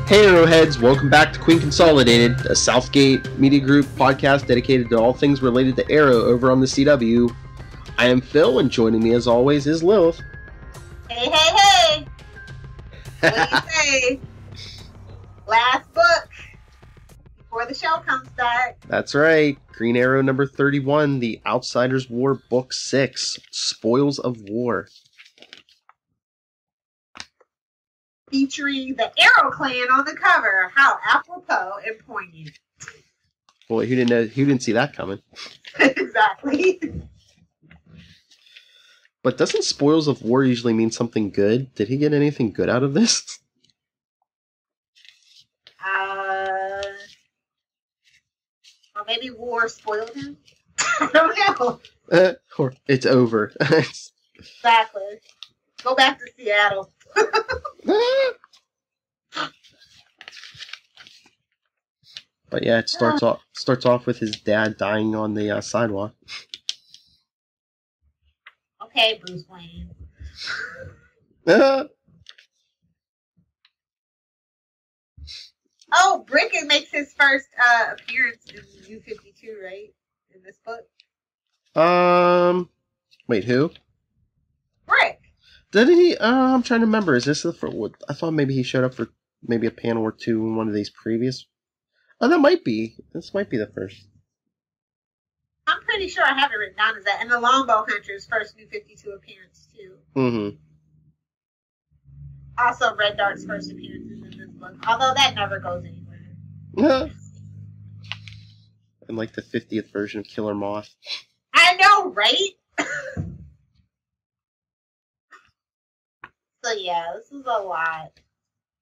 Hey Arrowheads, welcome back to Queen Consolidated, a Southgate Media Group podcast dedicated to all things related to Arrow over on the CW. I am Phil, and joining me as always is Lilith. Hey, hey, hey! What do you say? Last book before the show comes back. That's right, Green Arrow number 31, The Outsiders War, Book 6, Spoils of War. Featuring the Arrow Clan on the cover. How apropos and poignant. Boy, who didn't see that coming? Exactly. But doesn't Spoils of War usually mean something good? Did he get anything good out of this? Or maybe war spoiled him? I don't know. Or it's over. Exactly. Go back to Seattle. But yeah, it starts off with his dad dying on the sidewalk. Okay, Bruce Wayne. Oh, Bricken makes his first appearance in New 52, right? In this book. Wait, who? Brick. Did he? I'm trying to remember. Is this the first? I thought maybe he showed up for maybe a panel or two in one of these previous. Oh, that might be. This might be the first. I'm pretty sure I have it written down as that. And the Longbow Hunter's first New 52 appearance, too. Mm-hmm. Also, Red Dart's first appearances in this book. Although that never goes anywhere. Yeah. And like the 50th version of Killer Moth. I know, right? So yeah, this is a lot.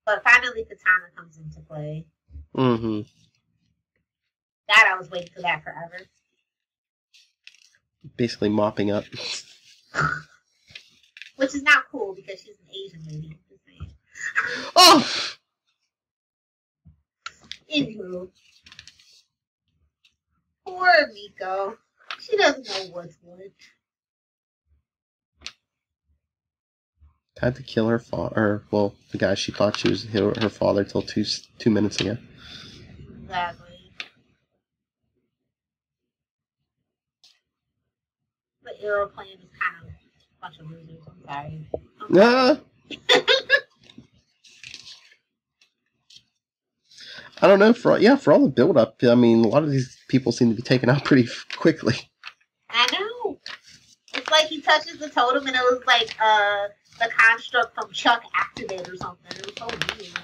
But finally Katana comes into play. Mm-hmm. God, I was waiting for that forever. Basically mopping up. Which is not cool because she's an Asian lady. Just saying. Oh! Anywho. Poor Miko. She doesn't know what's what. Had to kill her father, well, the guy she thought she was her father till 2 minutes ago. Exactly. The Arrow Clan is kind of a bunch of losers. I'm sorry. I don't know, for all the build-up, I mean, a lot of these people seem to be taken out pretty quickly. I know. It's like he touches the totem and it was like, the construct from Chuck activate or something. It was so weird.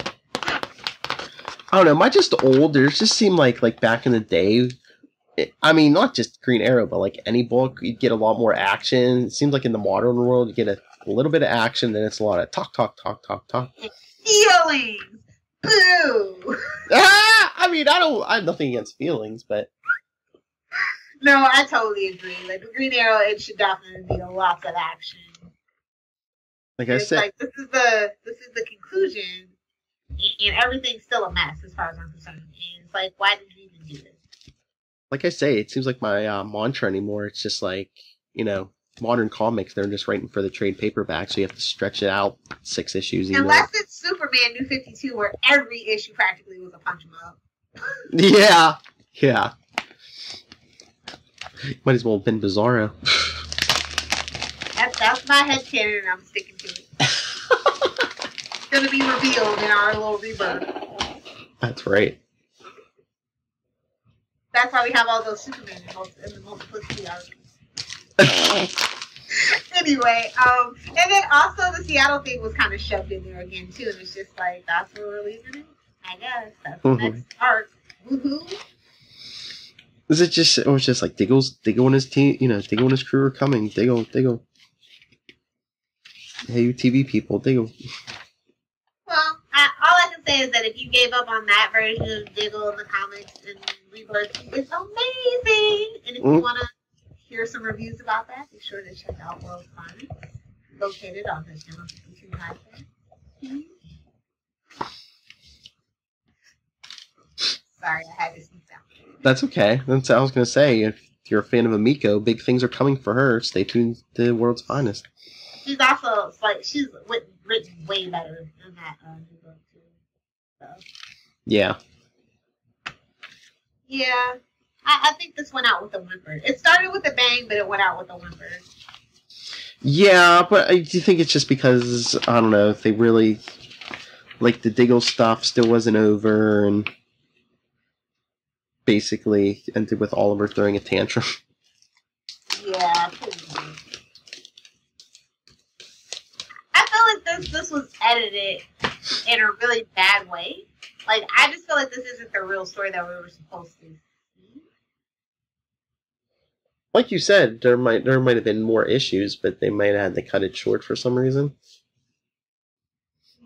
I don't know, am I just old? It just seemed like back in the day, I mean, not just Green Arrow, but like any book, you'd get a lot more action. It seems like in the modern world, you get a little bit of action, then it's a lot of talk. Feelings! Boo! I mean, I have nothing against feelings, but... No, I totally agree. Like, with Green Arrow, it should definitely be a lot of action. Like I said... Like, this is the conclusion, and everything's still a mess as far as I'm concerned. And it's like, why did you even do this? Like I say, it seems like my mantra anymore. It's just like, modern comics, they're just writing for the trade paperback, so you have to stretch it out 6 issues. Unless it's Superman New 52, where every issue practically was a punch 'em up. Yeah. Might as well have been Bizarro. That's my headcanon, and I'm sticking to it. It's going to be revealed in our little rebirth. That's right. That's why we have all those Superman in the multiplicity arcs. Anyway, and then also the Seattle thing was kind of shoved in there again too, and it's just like, that's what we're leaving it? I guess. That's the next arc. Woohoo! It was just like Diggle and his team, Diggle and his crew are coming. Diggle. Hey, you TV people, Diggle. Well, all I can say is that if you gave up on that version of Diggle in the comics and Rebirth, it's amazing! And if you want to hear some reviews about that, be sure to check out World's Finest, located on the Channel 52 podcast. Sorry, I had to sneak down. That's okay. That's what I was going to say. If you're a fan of Amiko, big things are coming for her. Stay tuned to World's Finest. She's also, she's written way better than that new book, too. So. Yeah. Yeah. I think this went out with a whimper. It started with a bang, but it went out with a whimper. Yeah, but do you think it's just because, I don't know, if they really, like, the Diggle stuff still wasn't over, and basically ended with Oliver throwing a tantrum? Yeah, pretty much. I feel like this was edited in a really bad way. Like, I just feel like this isn't the real story that we were supposed to see. Like you said, there might have been more issues, but they might have had to cut it short for some reason.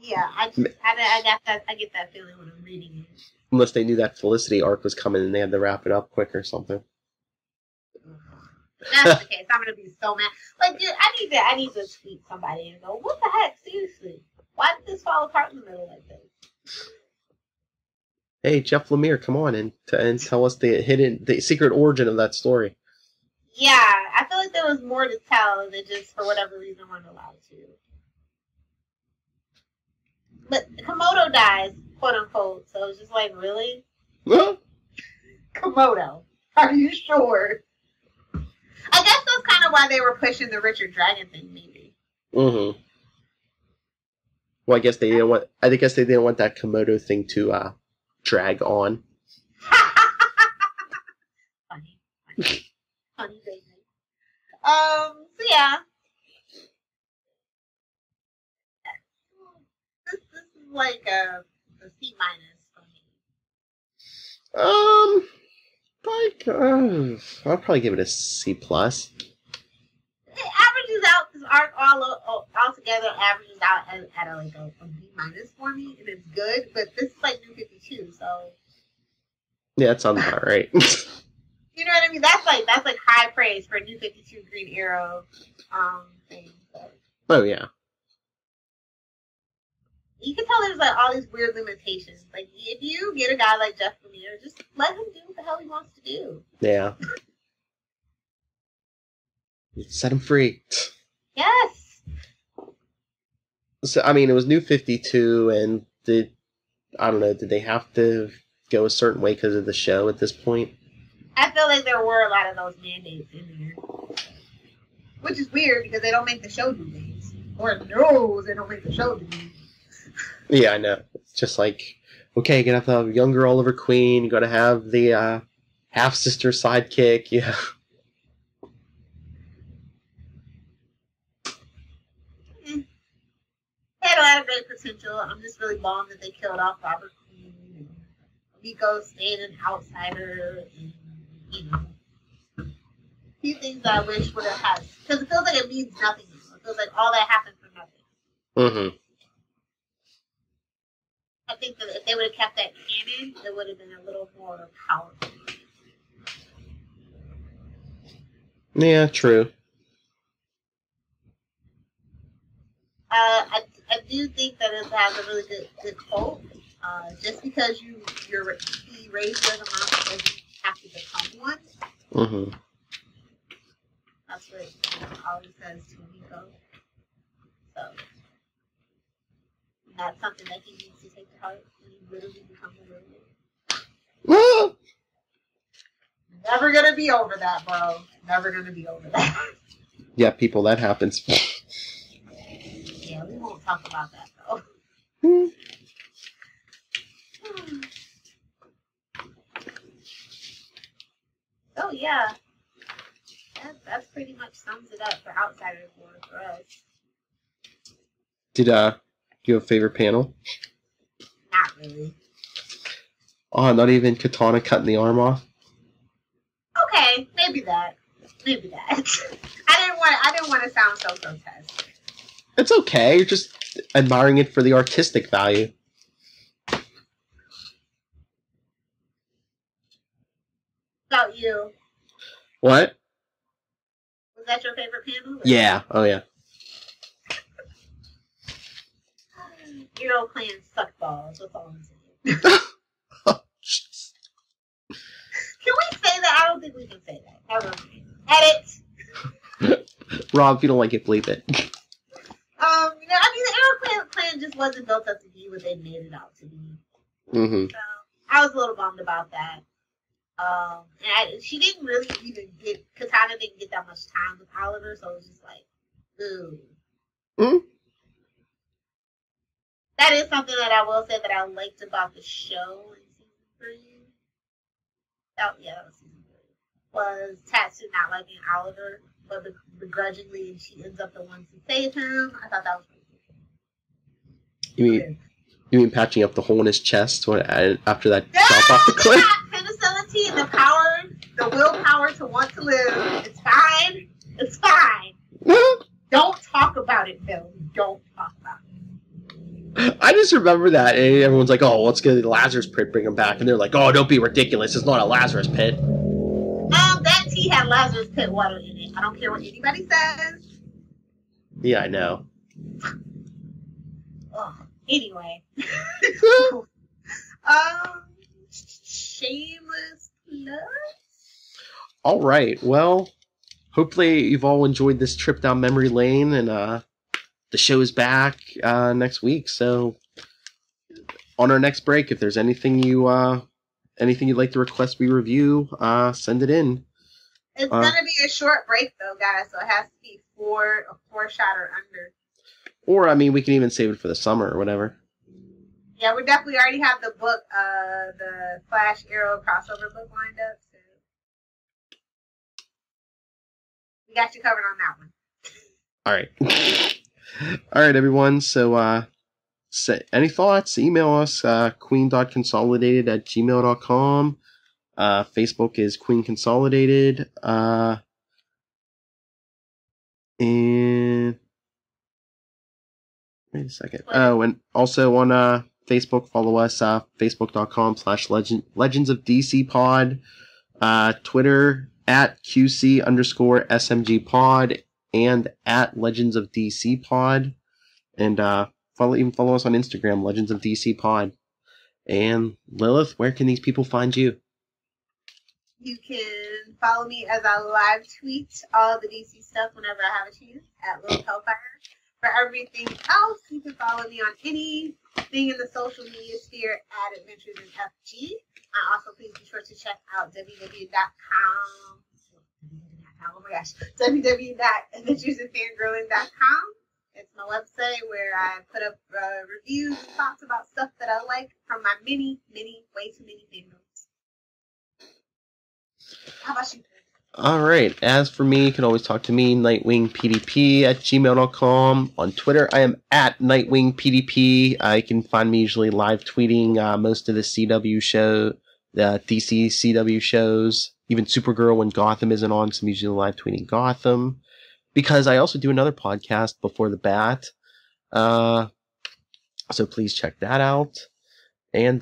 Yeah, I get that feeling when I'm reading it. Unless they knew that Felicity arc was coming and they had to wrap it up quick or something. If that's the case, I'm gonna be so mad. Like, dude, I need to tweet somebody and go, what the heck? Seriously, why did this fall apart in the middle like this? Hey, Jeff Lemire, come on and tell us the secret origin of that story. Yeah, I feel like there was more to tell than just for whatever reason weren't allowed to. But Komodo dies, quote unquote. So it's just like, really? Komodo, are you sure? I guess that's kind of why they were pushing the Richard Dragon thing, maybe. Mm-hmm. Well, I guess they didn't want that Komodo thing to drag on. Funny baby. So yeah. This is like a C- for me. I'll probably give it a C+. It averages out, this arc all together averages out at a B- for me, and it's good, but this is like New 52, so. Yeah, that sounds about right. You know what I mean? That's like high praise for a New 52 Green Arrow thing. So. Oh yeah. You can tell there's like all these weird limitations. Like, if you get a guy like Jeff Lemire, just let him do what the hell he wants to do. Yeah. Set him free. Yes. So I mean, it was New 52, and did they have to go a certain way because of the show at this point? I feel like there were a lot of those mandates in there. Which is weird because they don't make the show do things. Or no, they don't make the show do things. Yeah, I know. It's just like, okay, you're going to have the younger Oliver Queen, you got to have the half-sister sidekick, yeah. They had a lot of great potential. I'm just really bummed that they killed off Robert Queen. And Miko stayed an outsider. And, a few things that I wish would have happened. Because it feels like it means nothing. It feels like all that happened for nothing. Mm-hmm. I think that if they would have kept that canon, it would have been a little more powerful. Yeah, true. I do think that it has a really good quote. Just because he raised you as a monster doesn't have to become one. Mm-hmm. That's what he always says to Miko. So that's something that he needs to take to heart when he literally becomes a werewolf. Never gonna be over that, bro. Never gonna be over that. Yeah, people, that happens. Yeah, we won't talk about that though. Oh yeah, that's pretty much sums it up for Outsiders War for us. Did you have a favorite panel? Not really. Oh, not even Katana cutting the arm off? Okay, maybe that. I didn't want to sound so grotesque. It's okay. You're just admiring it for the artistic value. About you. What? Was that your favorite panel? Yeah. Oh, yeah. Your old clan suck balls. That's all I'm saying. Oh, Can we say that? I don't think we can say that. Never mind. Edit. Rob, if you don't like it, bleep it. I mean, the Arrow clan just wasn't built up to be what they made it out to be. Mm-hmm. So I was a little bummed about that. She didn't really even Katana didn't get that much time with Oliver, so it was just like, ooh. Mm-hmm. That is something that I will say that I liked about the show in season 3. That was season 3. Was Tatsu not liking Oliver, but begrudgingly, and she ends up the one to save him. I thought that was pretty cool. You mean patching up the hole in his chest after that jump off the cliff? Penicillin and the willpower to want to live. It's fine. It's fine. Don't talk about it, Bill. Don't talk about it. I just remember that, and everyone's like, "Oh, let's get the Lazarus pit, bring him back," and they're like, "Oh, don't be ridiculous! It's not a Lazarus pit." That tea had Lazarus pit water in it. I don't care what anybody says. Yeah, I know. Anyway. Shameless plug. All right. Well, hopefully you've all enjoyed this trip down memory lane, and the show is back next week. So, on our next break, if there's anything you'd like to request we review, send it in. It's gonna be a short break though, guys. So it has to be a 4-shot or under. Or, I mean, we can even save it for the summer or whatever. Yeah, we definitely already have the book, the Flash Arrow crossover book lined up. So we got you covered on that one. All right. All right, everyone. So, any thoughts? Email us, queen.consolidated@gmail.com. Facebook is Queen Consolidated. And... Wait a second. Oh, and also on Facebook, follow us, facebook.com/Legends of DC Pod, Twitter @QC_SMG Pod, and @Legends of DC Pod, and follow us on Instagram, Legends of DC Pod. And Lilith, where can these people find you? You can follow me as I live tweet all the DC stuff whenever I have a chance @Lilith Hellfire. For everything else, you can follow me on anything in the social media sphere @Adventures in FG. Also, please be sure to check out www.com. Oh my gosh, www.adventuresandfangirling.com. It's my website where I put up reviews and thoughts about stuff that I like from my many, way too many fandoms. How about you? All right. As for me, you can always talk to me, nightwingpdp@gmail.com. On Twitter, I am @nightwingpdp. You can find me usually live tweeting most of the CW show, the DC CW shows, even Supergirl when Gotham isn't on, because I'm usually live tweeting Gotham. Because I also do another podcast, Before the Bat. So please check that out. And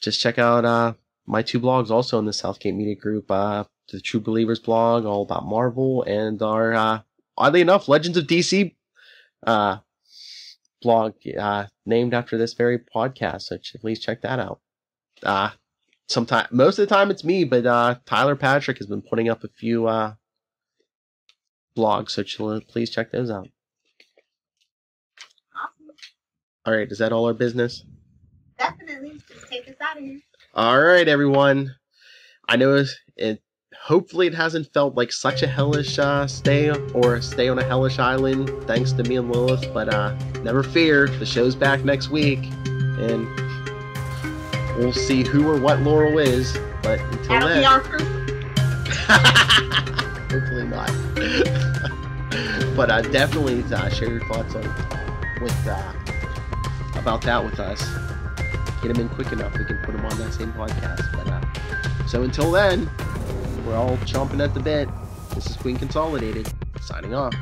just check out my 2 blogs also in the Southgate Media Group, the True Believers blog, all about Marvel, and our, oddly enough, Legends of DC blog, named after this very podcast, so please check that out. Most of the time it's me, but Tyler Patrick has been putting up a few blogs, so please check those out. Awesome. All right, is that all our business? Definitely. Just take us out of here. All right, everyone. I know hopefully it hasn't felt like such a hellish stay on a hellish island thanks to me and Lilith, but never fear, the show's back next week, and we'll see who or what Laurel is, but until That'll then... be our proof. Hopefully not. But definitely share your thoughts about that with us. Get them in quick enough, we can put them on that same podcast. But so until then, we're all chomping at the bit. This is Queen Consolidated, signing off.